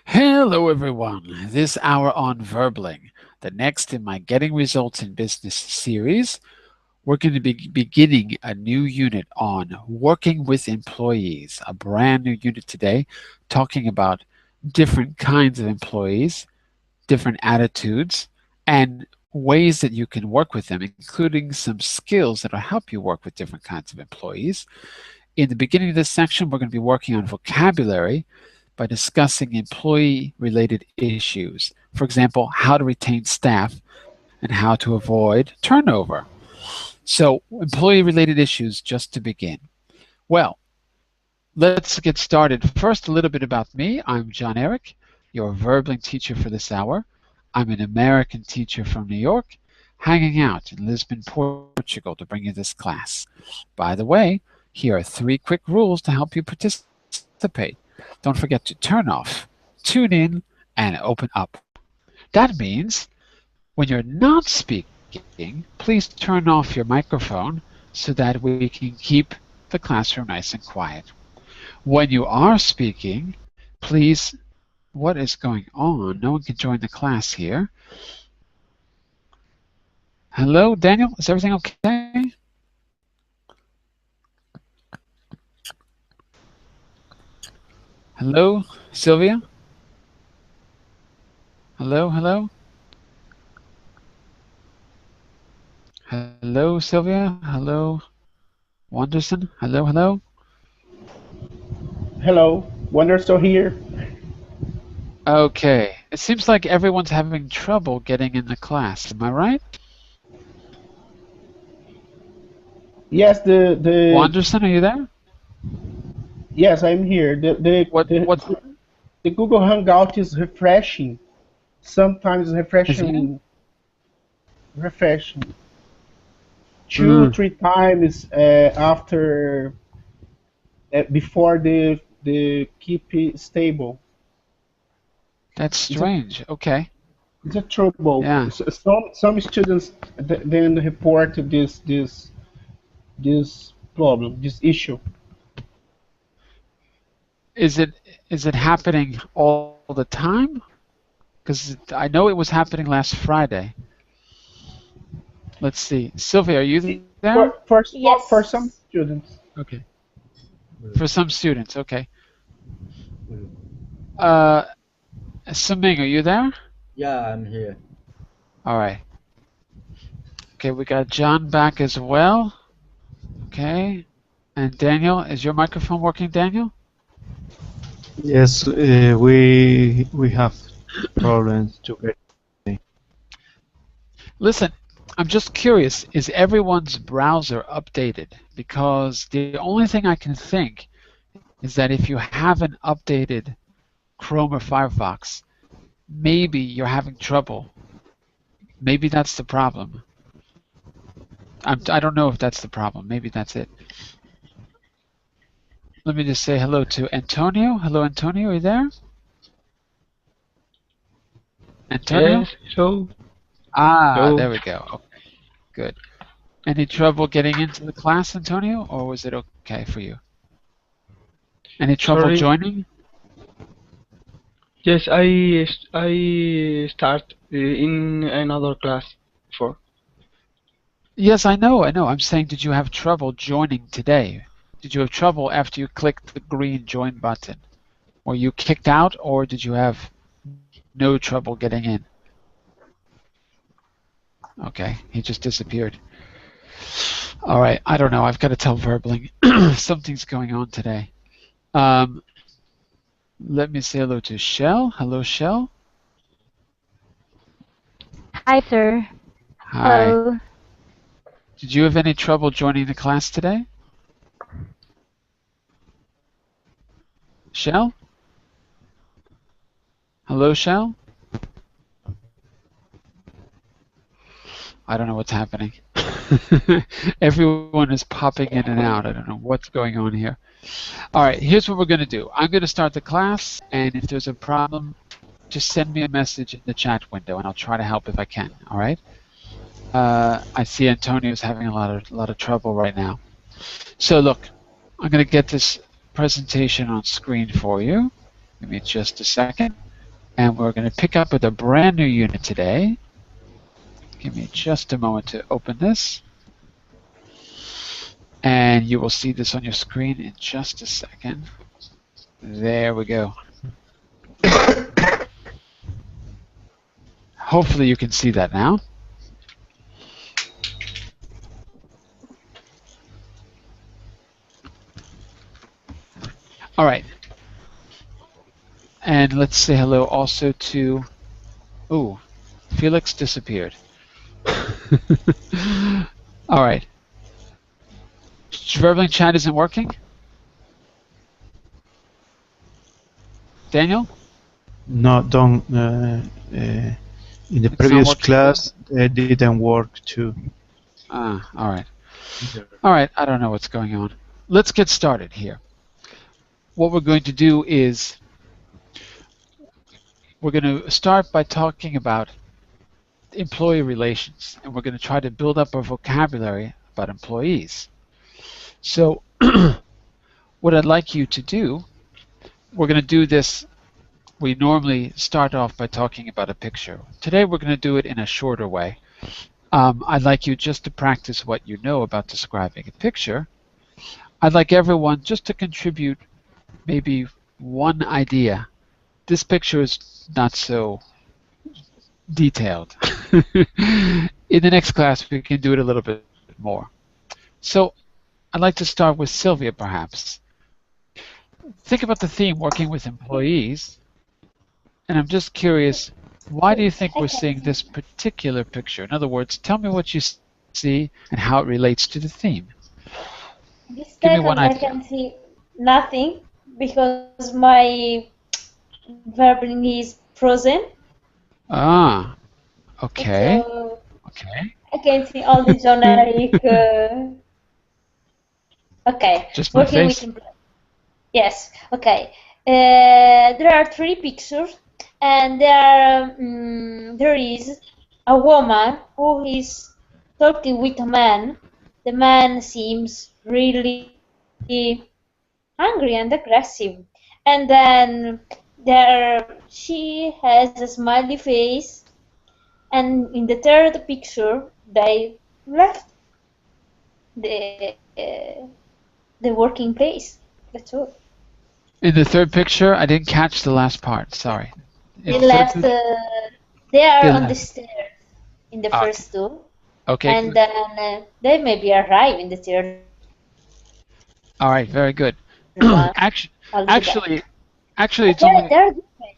Hello, everyone. This hour on Verbling, the next in my Getting Results in Business series, we're going to be beginning a new unit on working with employees, a brand new unit today, talking about different kinds of employees, different attitudes, and ways that you can work with them, including some skills that will help you work with different kinds of employees. In the beginning of this section, we're going to be working on vocabulary by discussing employee-related issues. For example, how to retain staff and how to avoid turnover. So, employee-related issues just to begin. Well, let's get started. First, a little bit about me. I'm Jon-Eric, your Verbling teacher for this hour. I'm an American teacher from New York, hanging out in Lisbon, Portugal to bring you this class. By the way, here are 3 quick rules to help you participate. Don't forget to turn off, tune in, and open up. That means when you're not speaking, please turn off your microphone so that we can keep the classroom nice and quiet. When you are speaking, please, what is going on? No one can join the class here. Hello, Daniel, is everything okay? Hello, Sylvia? Hello, hello? Hello, Sylvia? Hello, Wanderson? Hello, hello? Hello, Wonder still here? Okay, it seems like everyone's having trouble getting in the class. Am I right? Yes, the Wanderson, are you there? yes, I'm here. What's The Google Hangout is refreshing. Sometimes is it? refreshing two, Mm, 3 times after before the keep it stable. that's It's a strange. Okay. it's a trouble. Yeah. Some students then report this problem, this issue. Is it happening all the time? Because I know it was happening last Friday. Let's see. Sylvia, are you there? For some Yes. students. Okay. For some students, okay. Uh, Suming, are you there? Yeah, I'm here. All right. Okay, we got John back as well. Okay. And Daniel, is your microphone working, Daniel? Yes, we have problems to get. Listen, I'm just curious, is everyone's browser updated? Because the only thing I can think is that if you haven't updated Chrome or Firefox, maybe you're having trouble. Maybe that's the problem. I don't know if that's the problem. Maybe that's it. Let me just say hello to Antonio. Hello, Antonio. Are you there? Antonio? Yes, so Ah, so there we go. Okay, good. Any trouble getting into the class, Antonio, or was it okay for you? Any trouble sorry. joining? Yes, I start in another class before. Yes, I know, I know. I'm saying, did you have trouble joining today? Did you have trouble after you clicked the green join button? Were you kicked out, or did you have no trouble getting in? Okay, he just disappeared. All right, I don't know. I've got to tell Verbling. Something's going on today. Let me say hello to Shell. Hello, Shell. Hi, sir. Hi. Hello. Did you have any trouble joining the class today? Shell? Hello, Shell? I don't know what's happening. Everyone is popping in and out. I don't know what's going on here. All right, here's what we're going to do. I'm going to start the class, and if there's a problem, just send me a message in the chat window, and I'll try to help if I can. All right? I see Antonio's having a lot of trouble right now. So look, I'm going to get this presentation on screen for you. Give me just a second. and we're going to pick up with a brand new unit today. Give me just a moment to open this, and you will see this on your screen in just a second. There we go. Hopefully you can see that now. All right. And let's say hello also to, ooh, Felix disappeared. All right. Verbling chat isn't working? Daniel? No, don't. In the It's previous class, it didn't work too. All right. All right, I don't know what's going on. Let's get started here. What we're going to do is we're going to start by talking about employee relations, and we're going to try to build up our vocabulary about employees. So what I'd like you to do, we're going to do this. We normally start off by talking about a picture. Today we're going to do it in a shorter way. I'd like you just to practice what you know about describing a picture. I'd like everyone just to contribute maybe one idea. This picture is not so detailed. In the next class we can do it a little bit more. So I'd like to start with Sylvia perhaps. Think about the theme, working with employees, and I'm just curious, why do you think we're seeing this particular picture? In other words, tell me what you see and how it relates to the theme. This Give me time one I idea. can see nothing because my verbing is frozen. Ah, okay. So Okay. I can see all the Jon-Eric. Okay, Just my working face? with employees. Yes, okay. There are three pictures, and there is a woman who is talking with a man. The man seems really angry and aggressive, and then she has a smiley face, and in the third picture they left the the working place. That's all. In the third picture, I didn't catch the last part. Sorry. They In the third left. picture, They are they on the left. stairs in the Ah, first two, okay, and good. then they maybe arrive in the third All right, very good. one. Actually, I'll do that. actually, actually, it's They're, only they're different.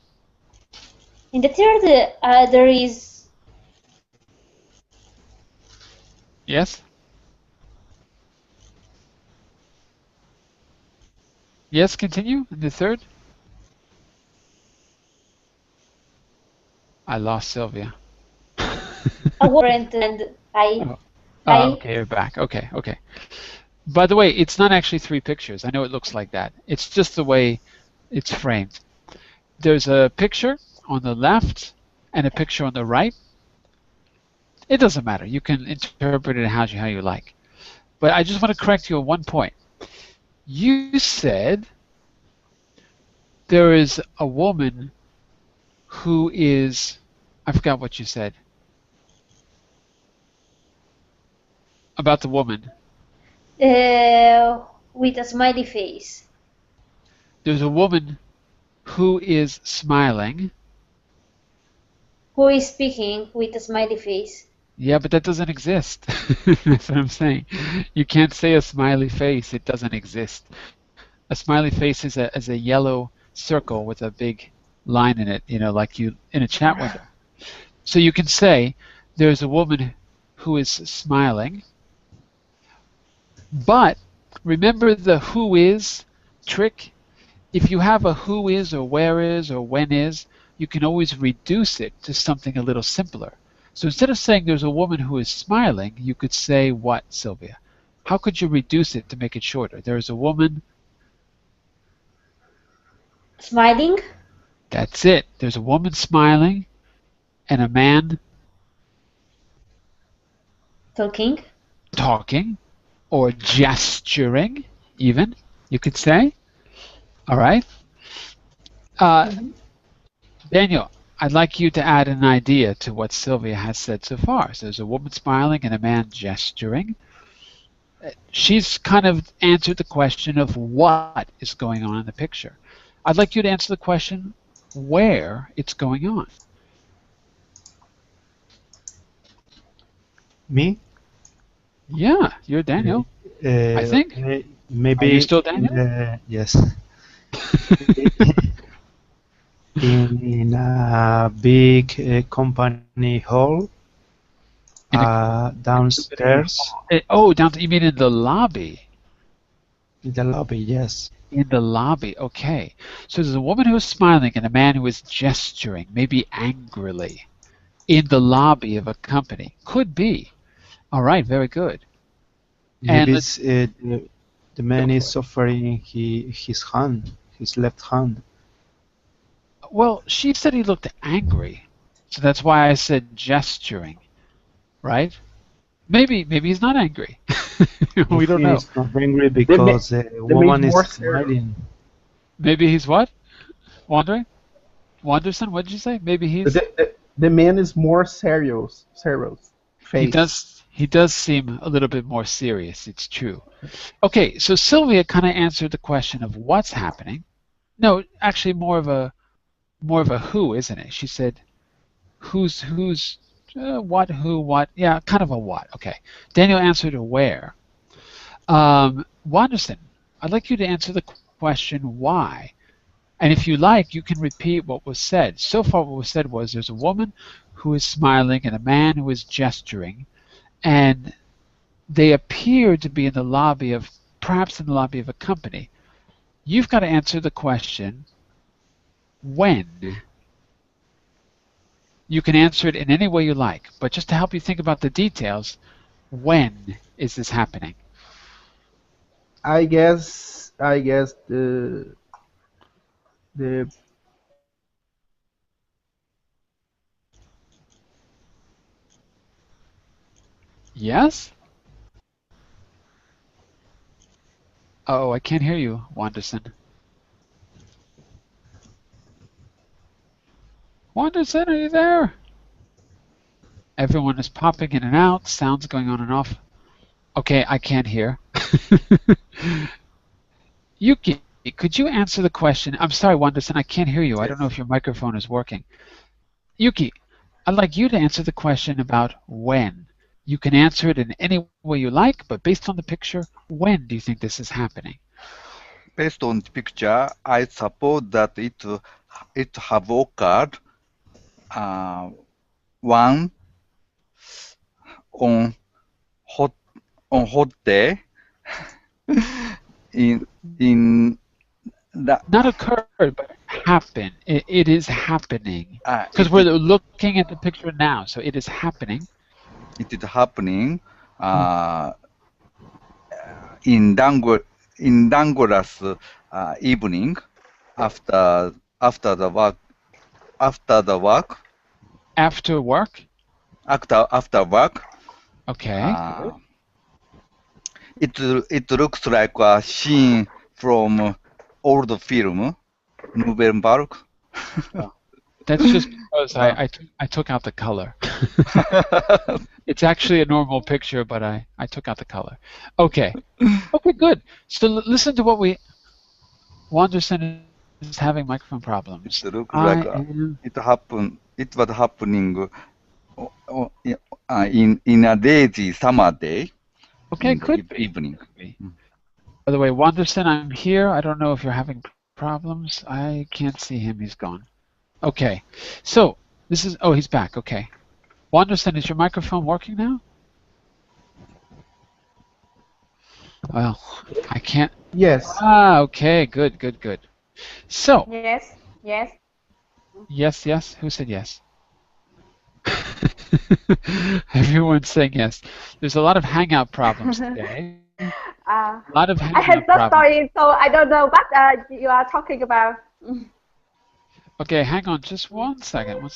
In the third, there is yes, yes. Continue. In the third, I lost Sylvia. a warrant, and Oh, I okay, you're back. Okay, okay. By the way, it's not actually three pictures. I know it looks like that. It's just the way it's framed. There's a picture on the left and a picture on the right. It doesn't matter. You can interpret it how you like. But I just want to correct you on one point. You said there is a woman who is, I forgot what you said about the woman. with a smiley face. There's a woman who is smiling. Who is speaking with a smiley face? Yeah, but that doesn't exist. That's what I'm saying. You can't say a smiley face. It doesn't exist. A smiley face is a yellow circle with a big line in it, like you in a chat window. So you can say there's a woman who is smiling, but remember the who is trick? If you have a who is or where is or when is, you can always reduce it to something a little simpler. So instead of saying there's a woman who is smiling, you could say what, Sylvia? How could you reduce it to make it shorter? There is a woman. Smiling? That's it. There's a woman smiling and a man Talking? talking or gesturing, even, you could say. All right? Daniel, I'd like you to add an idea to what Sylvia has said so far. So there's a woman smiling and a man gesturing. She's kind of answered the question of what is going on in the picture. I'd like you to answer the question where it's going on. Me? Yeah, you're Daniel. I think. Maybe. Are you still Daniel? Yes. In a big company hall. Downstairs. You mean in the lobby? In the lobby, yes. In the lobby, okay. So there's a woman who is smiling and a man who is gesturing, maybe angrily, in the lobby of a company. Could be. All right, very good. Maybe the man is suffering his left hand. Well, she said he looked angry, so that's why I said gesturing, right? Maybe he's not angry. We don't know. He's not angry because the woman is smiling. Maybe he's what? Wandering? Wanderson, what did you say? Maybe he's... The man is more serious. Face. He does seem a little bit more serious, it's true. Okay, so Sylvia kind of answered the question of what's happening. No, actually more of a who, isn't it? She said who's what, who, what. Yeah, kind of a what. Okay. Daniel answered a where. Wanderson, I'd like you to answer the question why. And if you like, you can repeat what was said. So far what was said was there's a woman who is smiling and a man who is gesturing, and they appear to be perhaps in the lobby of a company. You've got to answer the question, when? You can answer it in any way you like, but just to help you think about the details, when is this happening? I guess the Yes? Oh, I can't hear you, Wanderson. Wanderson, are you there? Everyone is popping in and out, sounds going on and off. Okay, I can't hear. Yuki, could you answer the question? I'm sorry, Wanderson, I can't hear you. I don't know if your microphone is working. Yuki, I'd like you to answer the question about when. You can answer it in any way you like, but based on the picture, when do you think this is happening? Based on the picture, I suppose that it have occurred one on hot day in that not occurred, but happen. It is happening because we're looking at the picture now, so it is happening. It is happening in Dangora's evening after the work. After work. Okay. It looks like a scene from old film, Nouvelle Vague. That's just because I took out the color. It's actually a normal picture, but I took out the color. Okay. Okay, good. So listen to what Wanderson is having microphone problems. It looks like it was happening in a lazy summer day. Okay, good evening. By the way, Wanderson, I'm here. I don't know if you're having problems. I can't see him. He's gone. Okay. So this is. Oh, he's back. Okay. Wanderson, is your microphone working now? Well, I can't. Yes. Okay. Good. So. Yes. Yes. Who said yes? Everyone's saying yes. There's a lot of hangout problems today. A lot of hangout I have the story, so I don't know what you are talking about. Okay, hang on just one second.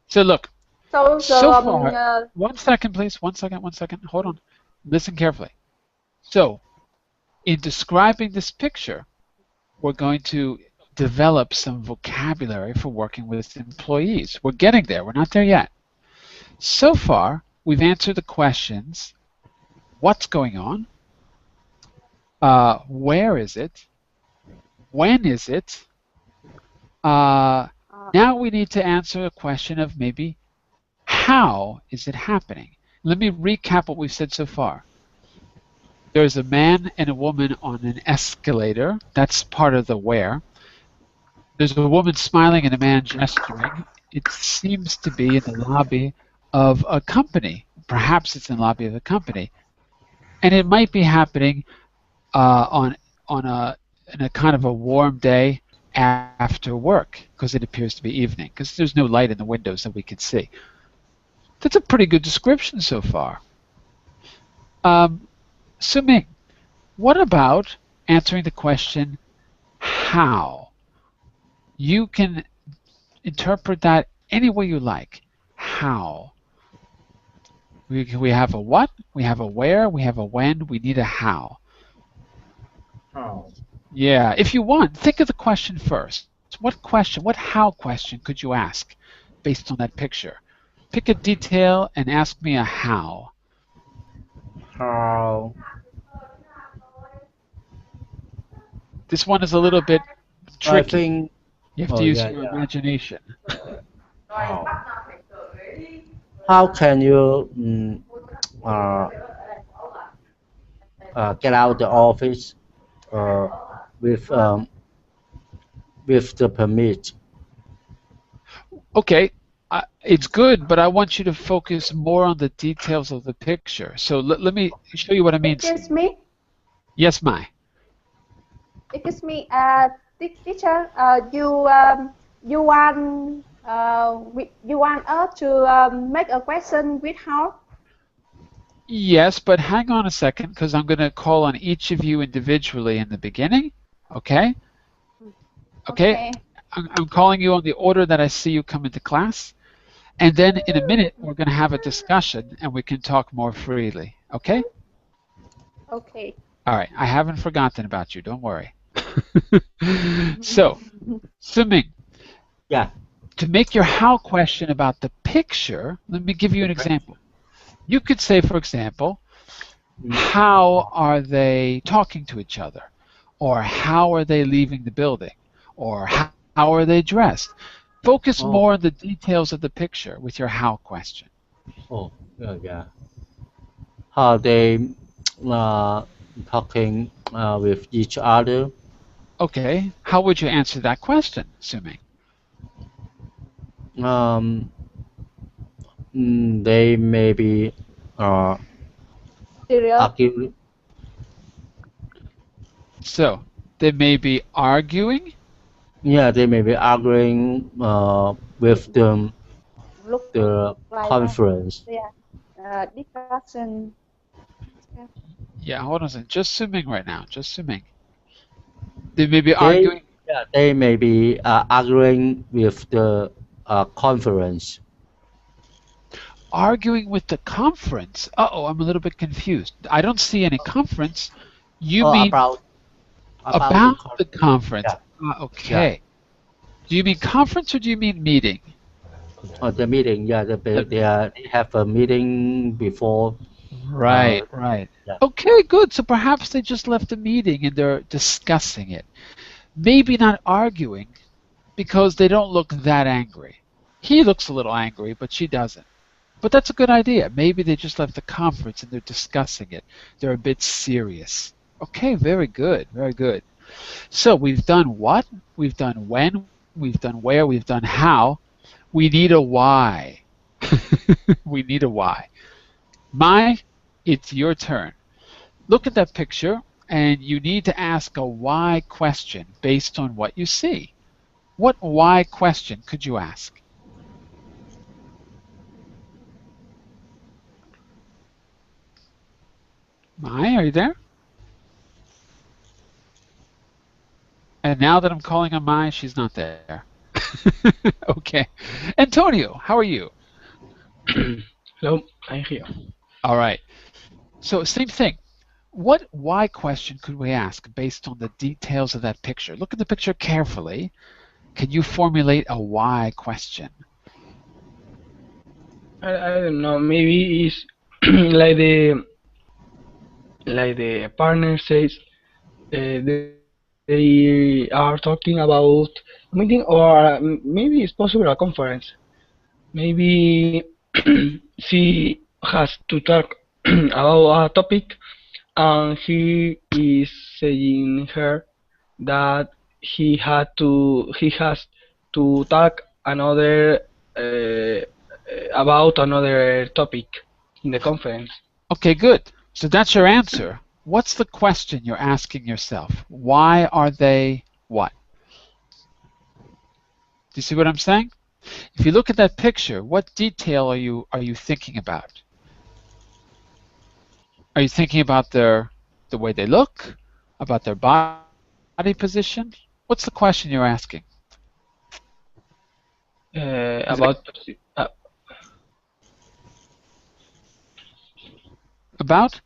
So look. So far, 1 second, please. 1 second. Hold on. Listen carefully. So, in describing this picture, we're going to develop some vocabulary for working with employees. We're getting there. We're not there yet. So far, we've answered the questions: what's going on? Where is it? When is it? Now we need to answer a question of maybe how is it happening? Let me recap what we've said so far. There's a man and a woman on an escalator. That's part of the where. There's a woman smiling and a man gesturing. It seems to be in the lobby of a company. Perhaps it's in the lobby of a company. And it might be happening in a kind of a warm day after work, because it appears to be evening, because there's no light in the windows that we can see. That's a pretty good description so far. Suming, what about answering the question, how? You can interpret that any way you like. How? We have a what, we have a where, we have a when, we need a how. How? Yeah, if you want, think of the question first. What how question could you ask based on that picture? Pick a detail and ask me a how. How? This one is a little bit tricky. I think. You have to use your imagination. How can you get out the office with the permit? Okay, it's good, but I want you to focus more on the details of the picture. So let me show you what I mean. Excuse me. Yes, Mai. Excuse me, teacher. You want us to make a question with how? Yes, but hang on a second, because I'm going to call on each of you individually in the beginning. Okay? Okay. I'm calling you on the order that I see you come into class. And then in a minute, we're going to have a discussion and we can talk more freely. Okay? Okay. All right. I haven't forgotten about you. Don't worry. So, Suming. Yeah. To make your how question about the picture, let me give you an example. You could say, for example, how are they talking to each other? Or how are they leaving the building? Or how are they dressed? Focus more on the details of the picture with your how question. Oh, yeah. How are they talking with each other? Okay. How would you answer that question, Suming? They may be arguing. So, they may be arguing? Yeah, they may be arguing with the conference. Yeah, discussion. Yeah, hold on a second. Just Suming right now. Just Suming. They may be arguing. Yeah, they may be arguing with the conference. Arguing with the conference? Uh-oh, I'm a little bit confused. I don't see any conference. You mean about the conference? Yeah. Okay. Yeah. Do you mean conference or do you mean meeting? The meeting, yeah. They have a meeting before. Right. Yeah. Okay, good. So perhaps they just left a meeting and they're discussing it. Maybe not arguing because they don't look that angry. He looks a little angry, but she doesn't. But that's a good idea. Maybe they just left the conference and they're discussing it. They're a bit serious. Okay, very good, very good. So we've done what, we've done when, we've done where, we've done how. We need a why. We need a why. Mai, it's your turn. Look at that picture and you need to ask a why question based on what you see. What why question could you ask? Mai, are you there? And now that I'm calling on Mai, she's not there. Okay. Antonio, how are you? Hello, I'm here. All right. So same thing. What why question could we ask based on the details of that picture? Look at the picture carefully. Can you formulate a why question? I don't know. Maybe it's like the partner says they are talking about meeting, or maybe it's possible a conference. Maybe she has to talk about a topic, and he is saying her that he has to talk another about another topic in the conference. Okay, good. So that's your answer. What's the question you're asking yourself? Why are they what? Do you see what I'm saying? If you look at that picture, what detail are you thinking about? Are you thinking about the way they look? About their body position? What's the question you're asking? About About?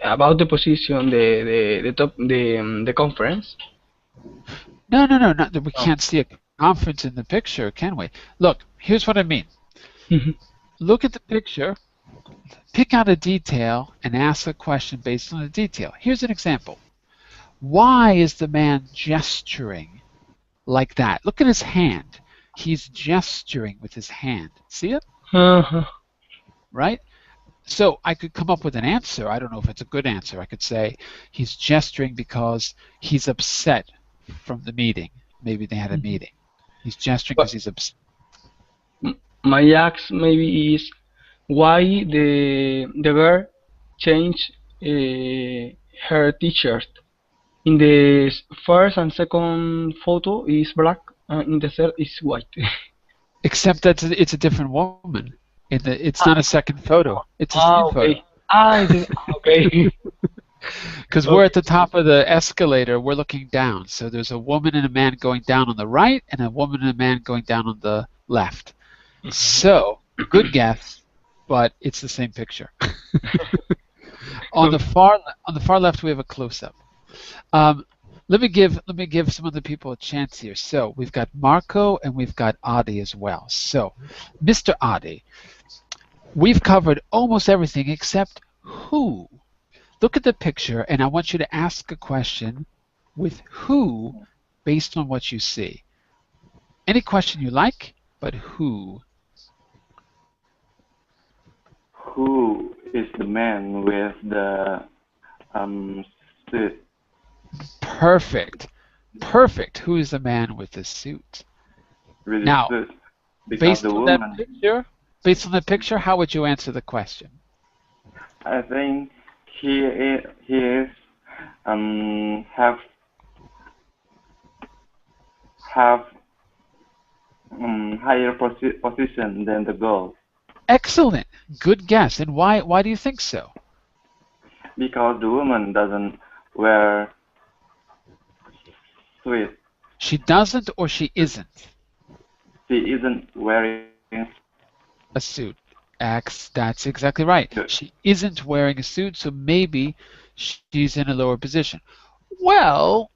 About the position, the top, the conference. No, we can't see a conference in the picture, can we? Look, here's what I mean. Look at the picture, pick out a detail, and ask a question based on the detail. Here's an example. Why is the man gesturing like that? Look at his hand. He's gesturing with his hand. See it? Right? So I could come up with an answer. I don't know if it's a good answer. I could say he's gesturing because he's upset from the meeting. Maybe they had a meeting. He's gesturing because he's upset. My ask maybe is why the girl changed her t-shirt. In the first and second photo is black, and in the third is white. Except that it's a different woman. It's not a second photo. It's a same photo. Okay. Because we're at the top of the escalator, we're looking down. So there's a woman and a man going down on the right, and a woman and a man going down on the left. So, good guess, but it's the same picture. On the far left, we have a close-up. Let me give some other people a chance here. So we've got Marco and we've got Adi as well. So, Mr. Adi, we've covered almost everything except who. Look at the picture, and I want you to ask a question with who based on what you see. Any question you like, but who. Who is the man with the suit? Perfect. Perfect. Who is the man with the suit? Really now, suit. based on that picture, how would you answer the question? I think he is have higher position than the girl. Excellent. Good guess. And why do you think so? Because the woman doesn't wear suit. She doesn't or she isn't? She isn't wearing a suit. That's exactly right. She isn't wearing a suit, so maybe she's in a lower position. Well,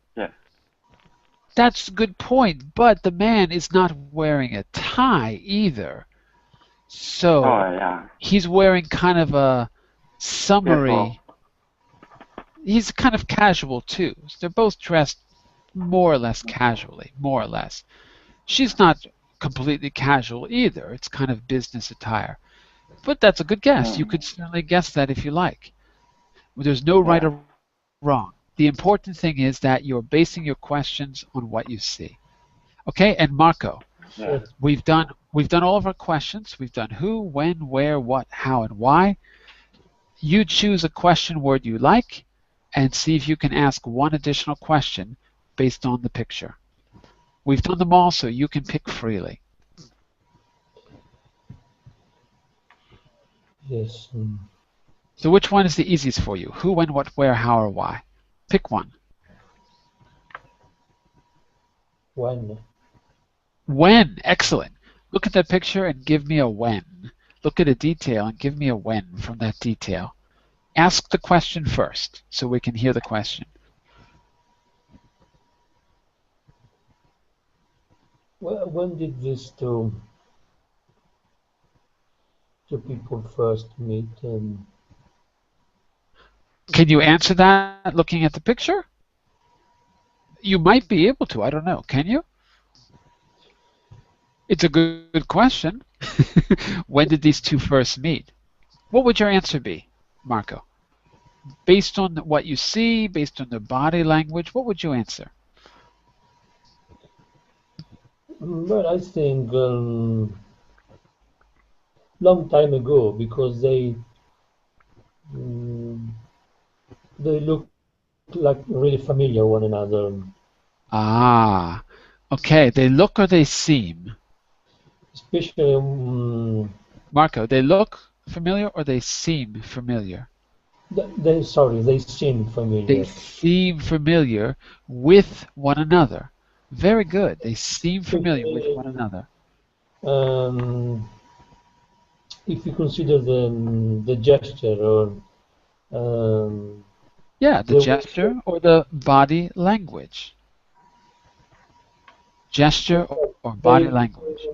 that's a good point, but the man is not wearing a tie either. So he's wearing kind of a summery. He's kind of casual too. So they're both dressed more or less casually, more or less. She's not completely casual either. It's kind of business attire. But that's a good guess. You could certainly guess that if you like. There's no right or wrong. The important thing is that you're basing your questions on what you see. Okay, and Marco, we've done all of our questions. We've done who, when, where, what, how, and why. You choose a question word you like and see if you can ask one additional question based on the picture. We've done them all, so you can pick freely. Yes. So which one is the easiest for you? Who, when, what, where, how, or why? Pick one. When. When. Excellent. Look at that picture and give me a when. Look at a detail and give me a when from that detail. Ask the question first so we can hear the question. Well, when did these two people first meet? Can you answer that looking at the picture? You might be able to. I don't know. Can you? It's a good question. When did these two first meet? What would your answer be, Marco? Based on what you see, based on their body language, what would you answer? Well, I think long time ago, because they look like really familiar one another. Ah, okay. They look or they seem? Especially, Marco, they look familiar or they seem familiar? they seem familiar. They seem familiar with one another. Very good. They seem familiar with one another. If you consider the gesture or yeah, the gesture or the body language. Gesture or body language.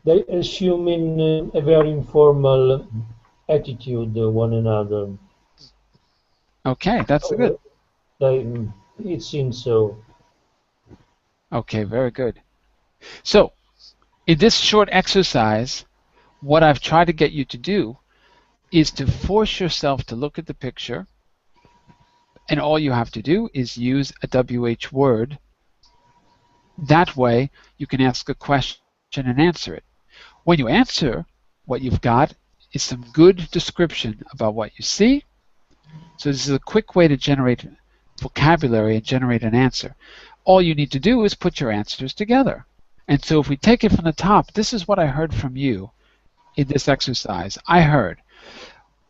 They assuming a very informal attitude one another. Okay, that's good. It seems so. Okay, very good. So, in this short exercise, what I've tried to get you to do is to force yourself to look at the picture, and all you have to do is use a WH word. That way, you can ask a question and answer it. When you answer, what you've got is some good description about what you see. So this is a quick way to generate vocabulary and generate an answer. All you need to do is put your answers together. And so if we take it from the top, this is what I heard from you in this exercise. I heard,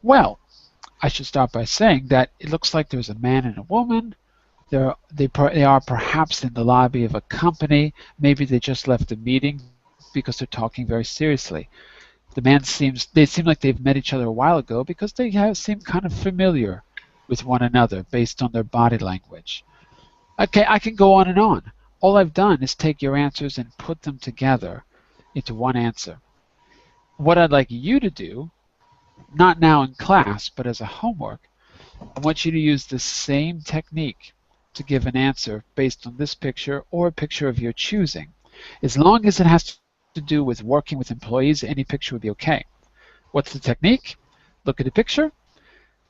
well, I should start by saying that it looks like there's a man and a woman. They are perhaps in the lobby of a company. Maybe they just left a meeting because they're talking very seriously. They seem like they've met each other a while ago because they seem kind of familiar with one another based on their body language. Okay, I can go on and on. All I've done is take your answers and put them together into one answer. What I'd like you to do, not now in class, but as a homework, I want you to use the same technique to give an answer based on this picture or a picture of your choosing. As long as it has to do with working with employees, any picture would be okay. What's the technique? Look at a picture,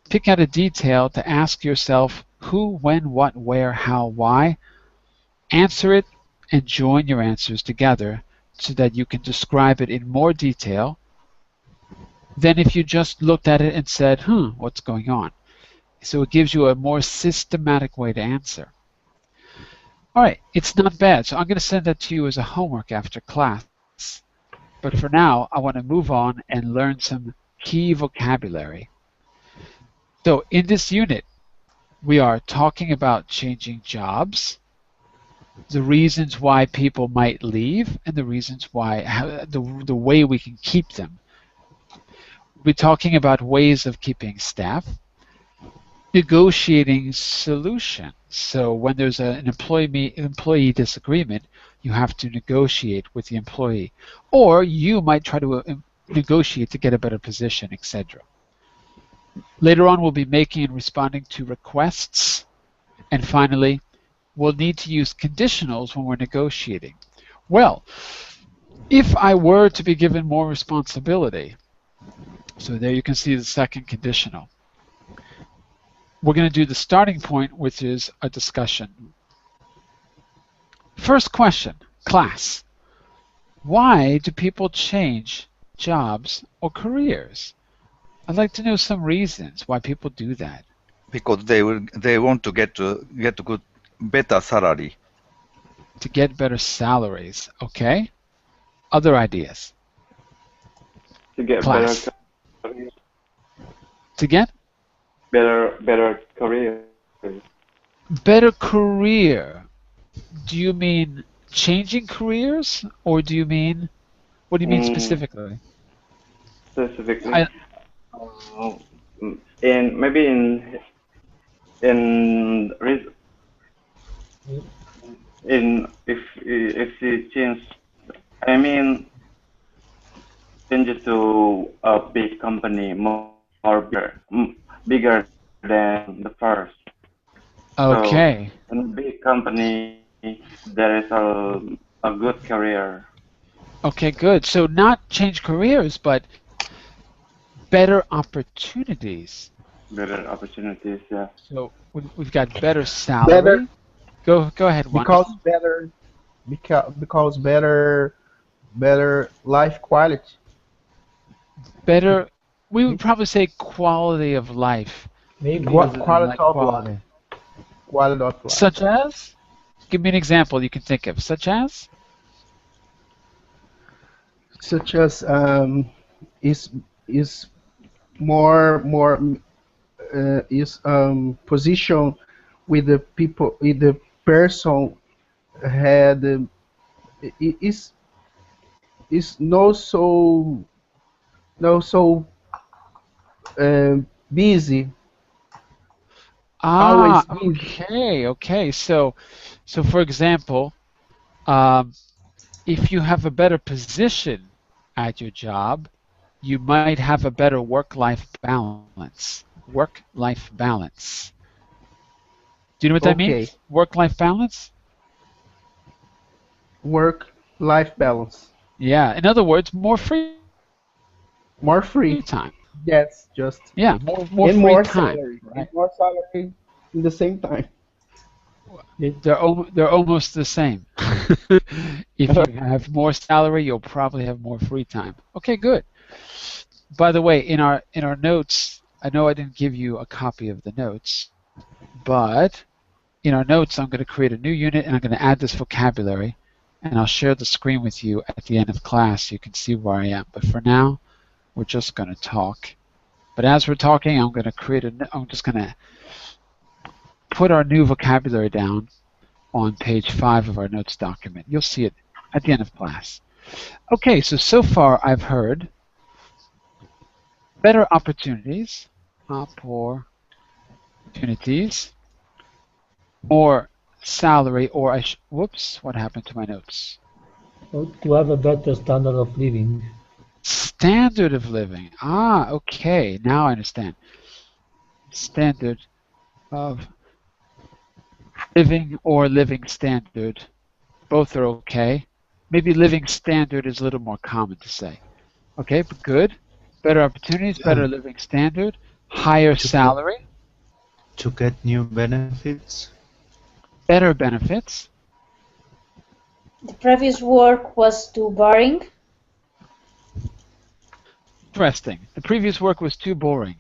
pick out a detail to ask yourself who, when, what, where, how, why. Answer it and join your answers together so that you can describe it in more detail than if you just looked at it and said, what's going on? So it gives you a more systematic way to answer. All right, it's not bad. So I'm going to send that to you as a homework after class. But for now, I want to move on and learn some key vocabulary. So in this unit, we are talking about changing jobs, the reasons why people might leave, and the reasons why, the way we can keep them. We're talking about ways of keeping staff, negotiating solutions. So when there's an employee disagreement, you have to negotiate with the employee. Or you might try to negotiate to get a better position, etc. Later on, we'll be making and responding to requests. And finally, we'll need to use conditionals when we're negotiating. Well, if I were to be given more responsibility, so there you can see the second conditional. We're going to do the starting point, which is a discussion. First question, class. Why do people change jobs or careers? I'd like to know some reasons why people do that. Because they want to get good better salary. To get better salaries, okay? Other ideas? To get class. better career. To get? Better career. Better career. Do you mean changing careers, or do you mean, what do you mean specifically? Specifically, in maybe in res- in if she change, I mean changes to a big company bigger than the first. So Okay. in a big company there is a good career, Okay, good. So not change careers, but better opportunities. better opportunities. Yeah. So we've got better Better salary. Go ahead, because Wonderful. better because better life quality. Better, we would probably say quality of life Maybe rather than Quality like of life. quality. Quality of life. Such as? Give me an example you can think of. Such as? Such as is is more is position with the people with the person had is not so not so busy, always Ah, busy. okay. So for example, um, if you have a better position at your job, you might have a better work-life balance. Work-life balance. Do you know what that Okay, means? Work-life balance? work life balance, Yeah. In other words, more free time. more free. Yeah, That's more just free time, right? and more salary in the same time. it, They're almost the same. If you have more salary, you'll probably have more free time. Okay, good. By the way, in our notes, I know I didn't give you a copy of the notes, but in our notes, I'm going to create a new unit and I'm going to add this vocabulary, and I'll share the screen with you at the end of class so you can see where I am. But for now, we're just going to talk. But as we're talking, I'm just going to put our new vocabulary down on page 5 of our notes document. You'll see it at the end of class. Okay, so far I've heard better opportunities, more salary, or whoops, what happened to my notes? to have a better standard of living. Standard of living. Ah, okay, now I understand. Standard of living or living standard. Both are okay. Maybe living standard is a little more common to say. Okay, but good. Better opportunities, better living standard, higher To get, salary, to get new benefits. better benefits. The previous work was too boring. Interesting. The previous work was too boring.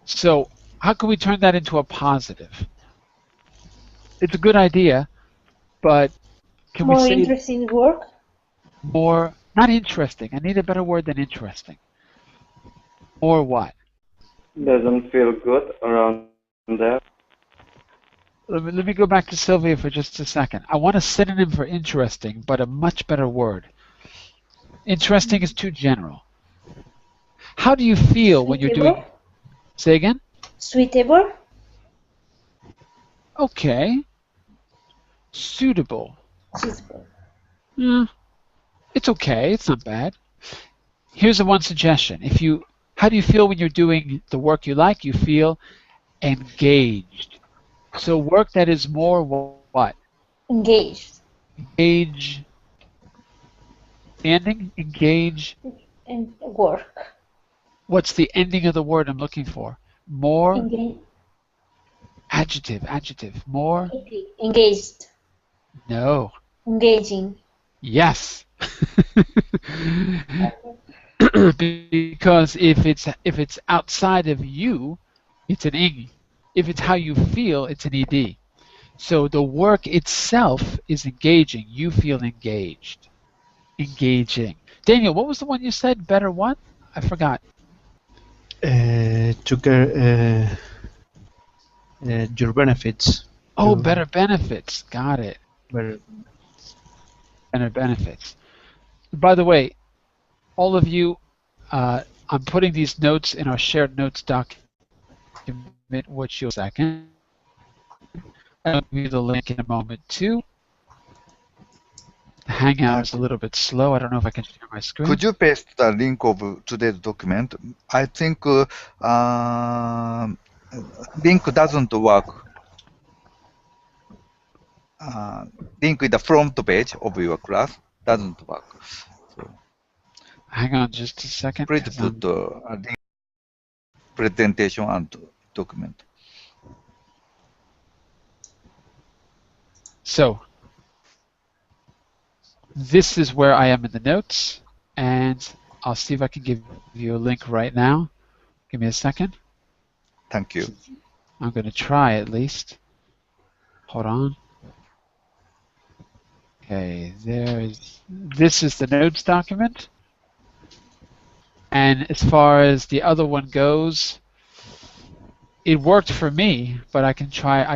So how can we turn that into a positive? It's a good idea, but can we More say interesting work. more, not interesting. I need a better word than interesting. More what? Doesn't feel good around there. Let me go back to Sylvia for just a second. I want a synonym for interesting, but a much better word. Interesting is too general. How do you feel when you're Suitable. doing, say again? Suitable. Okay. Suitable. Suitable. It's okay. It's not bad. Here's one suggestion. How do you feel when you're doing the work you like? You feel engaged. So work that is more what? Engaged. Engage. Ending? Engage. And work. What's the ending of the word I'm looking for? More. Engage. Adjective. More. Engaged. No. Engaging. Yes. Because if it's outside of you, it's an ing. If it's how you feel, it's an ed. So the work itself is engaging. You feel engaged. Engaging. Daniel, what was the one you said? Better what? I forgot. To get your benefits. Oh, better benefits. Got it. Better. Better benefits. By the way, all of you, I'm putting these notes in our shared notes document, which you'll see in a second. I'll give you the link in a moment too. The Hangout is a little bit slow. I don't know if I can share my screen. Could you paste the link of today's document? I think link doesn't work. Link in the front page of your class doesn't work. So hang on just a second. Please put the link presentation and document. So this is where I am in the notes, and I'll see if I can give you a link right now. Give me a second. Thank you. I'm going to try at least. Hold on. Okay, this is the notes document. And as far as the other one goes, it worked for me, but I can try it.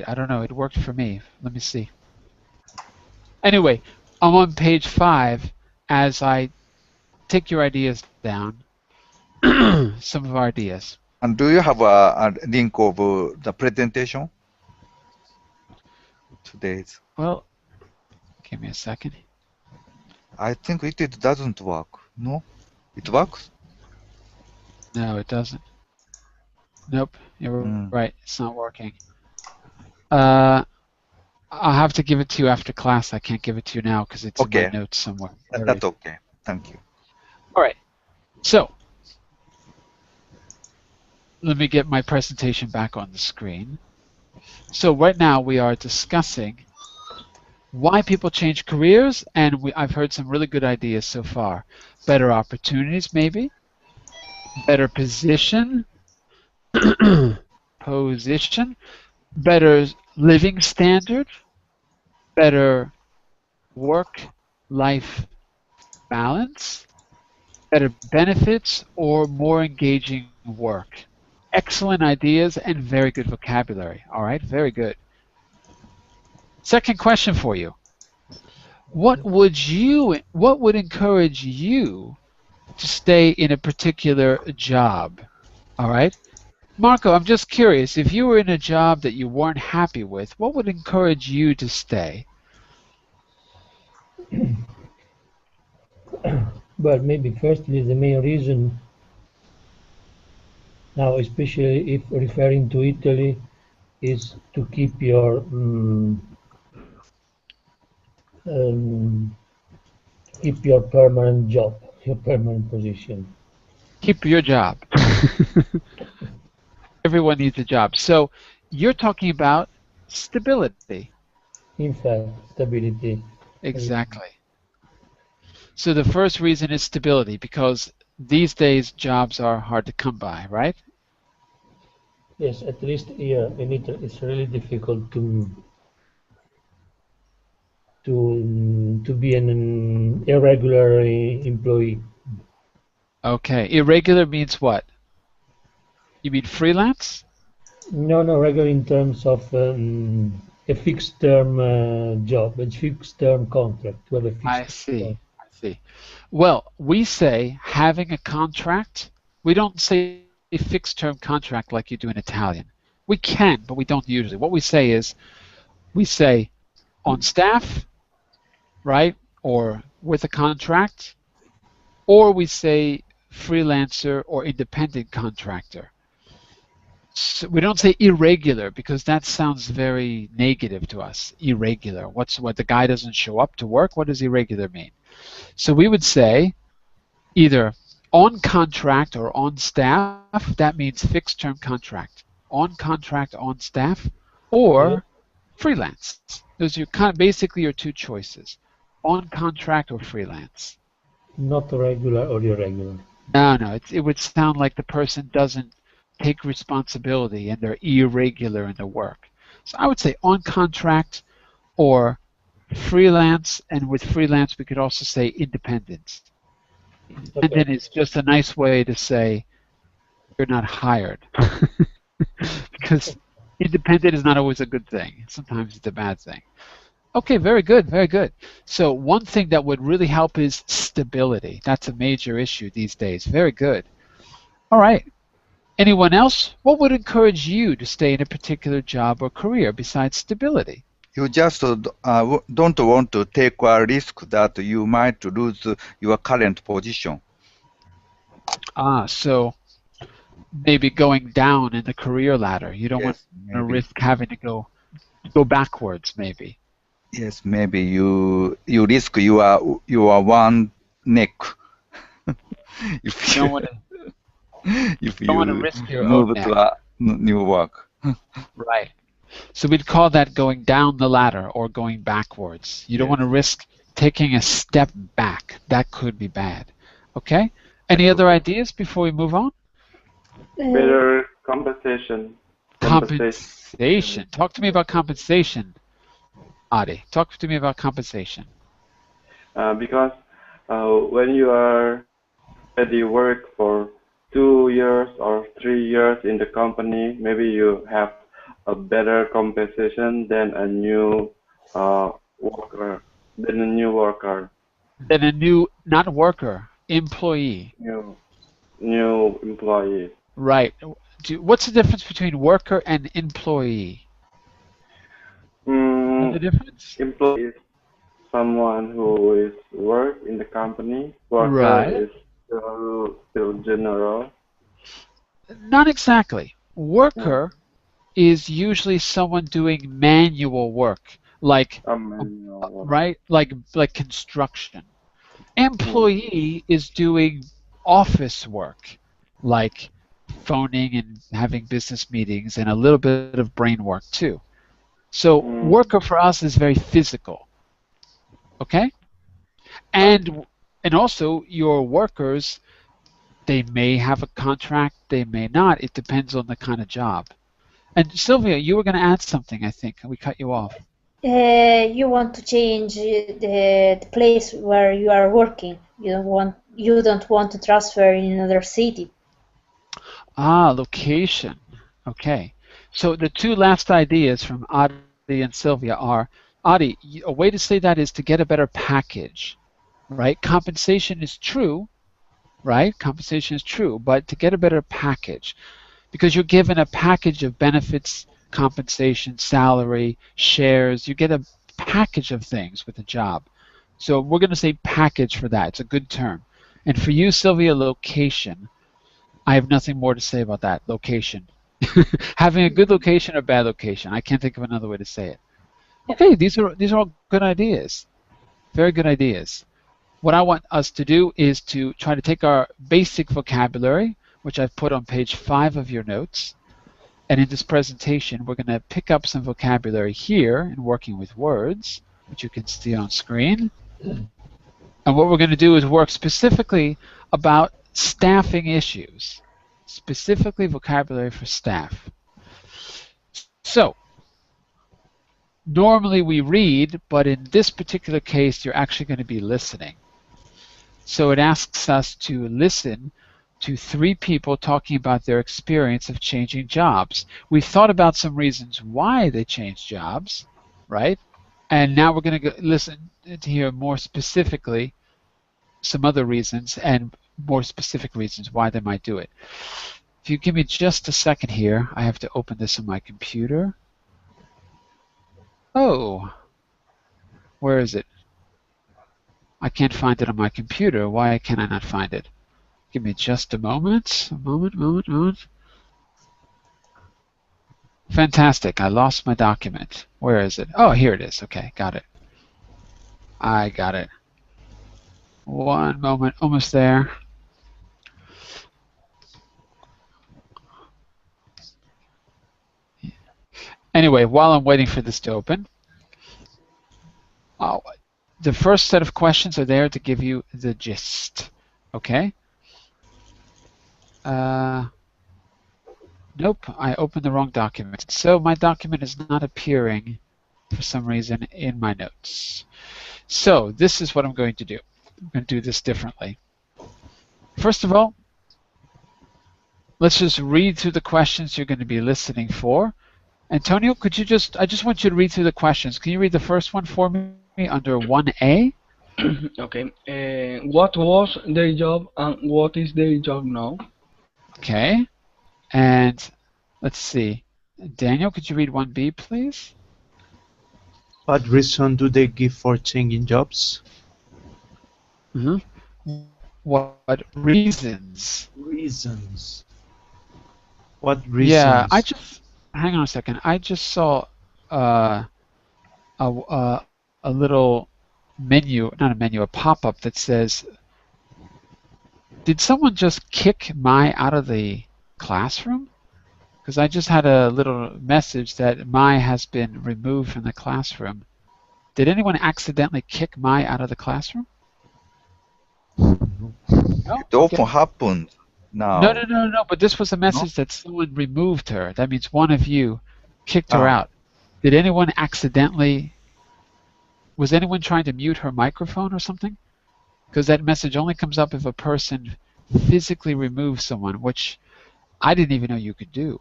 I don't know, it worked for me. Let me see. Anyway, I'm on page 5 as I take your ideas down. Some of our ideas. And do you have a link of the presentation? Today's. Well, give me a second. I think it doesn't work. No? It works? No, it doesn't. Nope, you're right. It's not working. I'll have to give it to you after class. I can't give it to you now because it's in my notes somewhere. That's okay. Thank you. All right. So let me get my presentation back on the screen. So right now we are discussing why people change careers, and I've heard some really good ideas so far. Better opportunities, maybe. Better position. Better living standard. Better work-life balance. Better benefits, or more engaging work. Excellent ideas and very good vocabulary. All right, very good. Second question for you. What would encourage you to stay in a particular job? All right. Marco, I'm just curious, if you were in a job that you weren't happy with, what would encourage you to stay? Well, maybe firstly the main reason now, especially if referring to Italy, is to keep your permanent job, your permanent position. Keep your job. Everyone needs a job. So you're talking about stability. In fact, stability. Exactly. So the first reason is stability, because these days jobs are hard to come by, right? Yes, at least here in Italy it's really difficult to be an irregular employee. Okay, irregular means what? You mean freelance? No, regular in terms of a fixed term job, a fixed term contract. To have a fixed I see. Well, we say having a contract. We don't say a fixed term contract like you do in Italian. We can, but we don't usually. What we say is, we say on staff, right, or with a contract, or we say freelancer or independent contractor. So we don't say irregular because that sounds very negative to us. Irregular. What the guy doesn't show up to work? What does irregular mean? So we would say either on contract or on staff. That means fixed term contract. On contract, on staff, or freelance. Those are basically your two choices. On contract or freelance. Not regular or irregular. No. It would sound like the person doesn't take responsibility and they're irregular in their work. So I would say on contract or freelance, and with freelance we could also say independent. Independent is just a nice way to say you're not hired. Because independent is not always a good thing. Sometimes it's a bad thing. Okay, very good, very good. So one thing that would really help is stability. That's a major issue these days. Very good. All right. Anyone else? What would encourage you to stay in a particular job or career besides stability? You just don't want to take a risk that you might lose your current position. So maybe going down in the career ladder. You don't want to Maybe. risk having to go backwards, maybe. Yes, maybe you risk your one neck if You you don't want to, if don't want to you risk your own move neck. to a new work. Right. So we'd call that going down the ladder or going backwards. You don't want to risk taking a step back. That could be bad. Okay? Any other ideas before we move on? Better compensation. Compensation. Talk to me about compensation, Adi. Talk to me about compensation. Because when you are already work for 2 years or 3 years in the company, maybe you have a better compensation than a new worker. Than a new worker. Then a new, not worker, employee. New employee. Right. What's the difference between worker and employee? The difference? Employee is someone who is work in the company. Worker Right. is still general. Not exactly. Worker is usually someone doing manual work, like right, like construction. Employee is doing office work, like phoning and having business meetings and a little bit of brain work too. So worker for us is very physical. Okay? And also your workers, they may have a contract, they may not. It depends on the kind of job. And Sylvia, you were going to add something, I think. We cut you off. You want to change the place where you are working. You don't want to transfer in another city. Location. Okay. So the two last ideas from Adi and Sylvia are, Adi, a way to say that is to get a better package, right? Compensation is true, right? Compensation is true, but to get a better package, because you're given a package of benefits, compensation, salary, shares. You get a package of things with a job. So we're going to say package for that. It's a good term. And for you, Sylvia, location. I have nothing more to say about that. Location. Having a good location or bad location. I can't think of another way to say it. Okay, these are all good ideas. Very good ideas. What I want us to do is to try to take our basic vocabulary, which I've put on page 5 of your notes, and in this presentation we're going to pick up some vocabulary here in working with words, which you can see on screen. And what we're going to do is work specifically about staffing issues, specifically vocabulary for staff. So, normally we read, but in this particular case you're actually going to be listening. So it asks us to listen to 3 people talking about their experience of changing jobs. We've thought about some reasons why they changed jobs, right? And now we're going to listen to hear more specifically some other reasons and more specific reasons why they might do it. If you give me just a second here, I have to open this on my computer. Oh, where is it? I can't find it on my computer. Why can I not find it? Give me just a moment. A moment. Fantastic. I lost my document. Where is it? Oh, here it is. Okay, got it. I got it. One moment. Almost there. Anyway, while I'm waiting for this to open, the first set of questions are there to give you the gist. Okay? Nope, I opened the wrong document. So my document is not appearing for some reason in my notes. So this is what I'm going to do. I'm going to do this differently. First of all, let's just read through the questions you're going to be listening for. Antonio, could you I just want you to read through the questions. Can you read the first one for me under 1A? Okay. What was their job and what is their job now? Okay. And let's see. Daniel, could you read 1B, please? What reason do they give for changing jobs? What reasons? Reasons. What reasons? Yeah, hang on a second. I just saw a little menu, not a menu, a pop-up that says, did someone just kick Mai out of the classroom? Because I just had a little message that Mai has been removed from the classroom. Did anyone accidentally kick Mai out of the classroom? No? It often happens now. No, but this was a message that someone removed her. That means one of you kicked her out. Did anyone was anyone trying to mute her microphone or something? Because that message only comes up if a person physically removes someone, which I didn't even know you could do.